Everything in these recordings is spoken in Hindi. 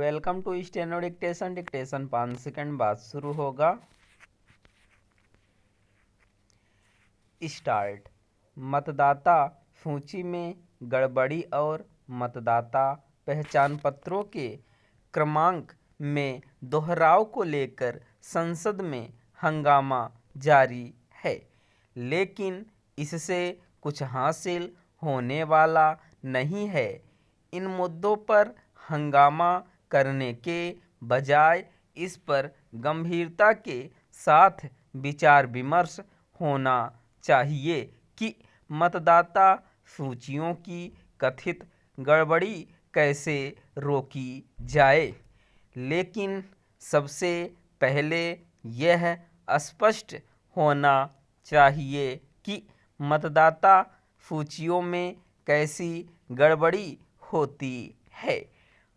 Welcome to steno dictation. Dictation 5 second बाद शुरू होगा। स्टार्ट। मतदाता सूची में गड़बड़ी और मतदाता पहचान पत्रों के क्रमांक में दोहराव को लेकर संसद में हंगामा जारी है, लेकिन इससे कुछ हासिल होने वाला नहीं है। इन मुद्दों पर हंगामा करने के बजाय इस पर गंभीरता के साथ विचार विमर्श होना चाहिए कि मतदाता सूचियों की कथित गड़बड़ी कैसे रोकी जाए। लेकिन सबसे पहले यह स्पष्ट होना चाहिए कि मतदाता सूचियों में कैसी गड़बड़ी होती है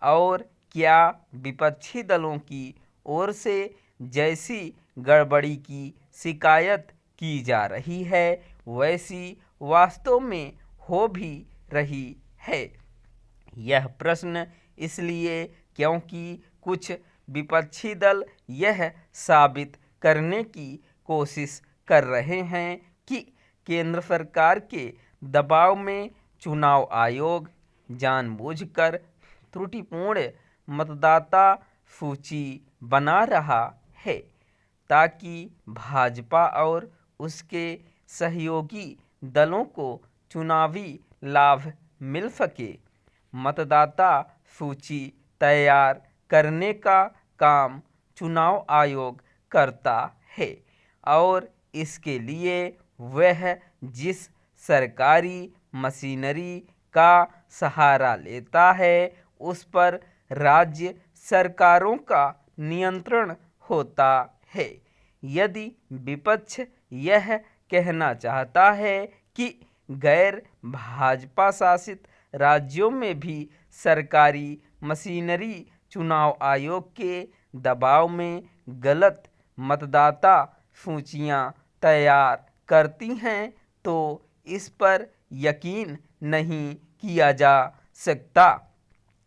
और क्या विपक्षी दलों की ओर से जैसी गड़बड़ी की शिकायत की जा रही है वैसी वास्तव में हो भी रही है। यह प्रश्न इसलिए क्योंकि कुछ विपक्षी दल यह साबित करने की कोशिश कर रहे हैं कि केंद्र सरकार के दबाव में चुनाव आयोग जानबूझकर त्रुटिपूर्ण मतदाता सूची बना रहा है ताकि भाजपा और उसके सहयोगी दलों को चुनावी लाभ मिल सके। मतदाता सूची तैयार करने का काम चुनाव आयोग करता है और इसके लिए वह जिस सरकारी मशीनरी का सहारा लेता है उस पर राज्य सरकारों का नियंत्रण होता है। यदि विपक्ष यह कहना चाहता है कि गैर भाजपा शासित राज्यों में भी सरकारी मशीनरी चुनाव आयोग के दबाव में गलत मतदाता सूचियां तैयार करती हैं तो इस पर यकीन नहीं किया जा सकता।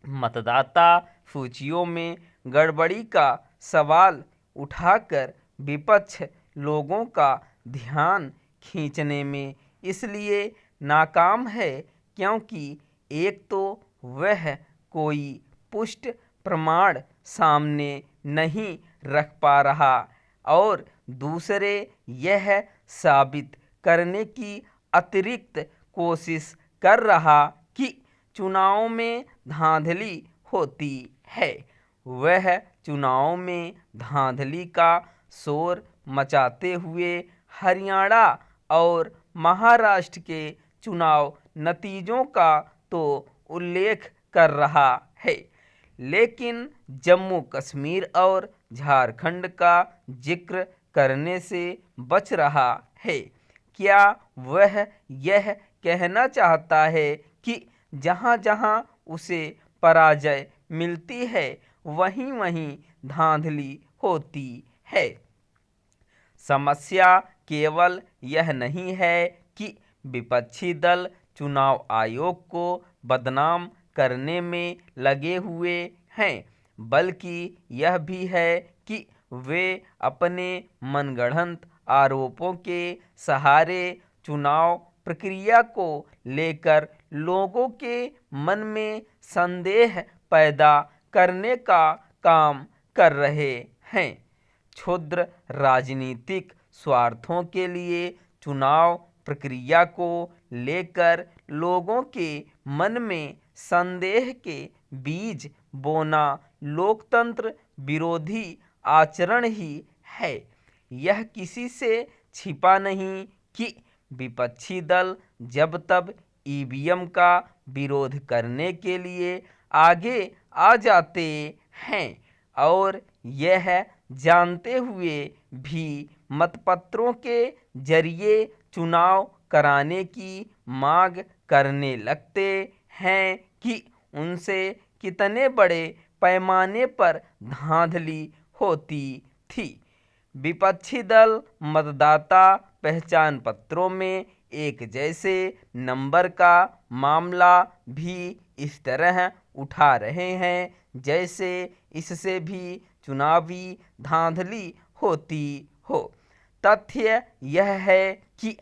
मतदाता सूचियों में गड़बड़ी का सवाल उठाकर विपक्ष लोगों का ध्यान खींचने में इसलिए नाकाम है क्योंकि एक तो वह कोई पुष्ट प्रमाण सामने नहीं रख पा रहा और दूसरे यह साबित करने की अतिरिक्त कोशिश कर रहा कि चुनाव में धांधली होती है। वह चुनाव में धांधली का शोर मचाते हुए हरियाणा और महाराष्ट्र के चुनाव नतीजों का तो उल्लेख कर रहा है, लेकिन जम्मू कश्मीर और झारखंड का जिक्र करने से बच रहा है। क्या वह यह कहना चाहता है कि जहां-जहां उसे पराजय मिलती है वहीं-वहीं धांधली होती है? समस्या केवल यह नहीं है कि विपक्षी दल चुनाव आयोग को बदनाम करने में लगे हुए हैं, बल्कि यह भी है कि वे अपने मनगढ़ंत आरोपों के सहारे चुनाव प्रक्रिया को लेकर लोगों के मन में संदेह पैदा करने का काम कर रहे हैं। क्षुद्र राजनीतिक स्वार्थों के लिए चुनाव प्रक्रिया को लेकर लोगों के मन में संदेह के बीज बोना लोकतंत्र विरोधी आचरण ही है। यह किसी से छिपा नहीं कि विपक्षी दल जब तब ईवीएम का विरोध करने के लिए आगे आ जाते हैं और यह जानते हुए भी मतपत्रों के जरिए चुनाव कराने की मांग करने लगते हैं कि उनसे कितने बड़े पैमाने पर धांधली होती थी। विपक्षी दल मतदाता पहचान पत्रों में एक जैसे नंबर का मामला भी इस तरह उठा रहे हैं, जैसे इससे भी चुनावी धांधली होती हो। तथ्य यह है कि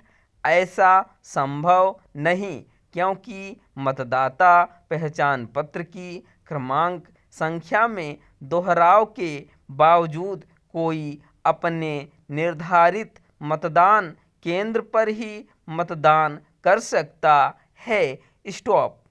ऐसा संभव नहीं, क्योंकि मतदाता पहचान पत्र की क्रमांक संख्या में दोहराव के बावजूद कोई अपने निर्धारित मतदान केंद्र पर ही मतदान कर सकता है। स्टॉप।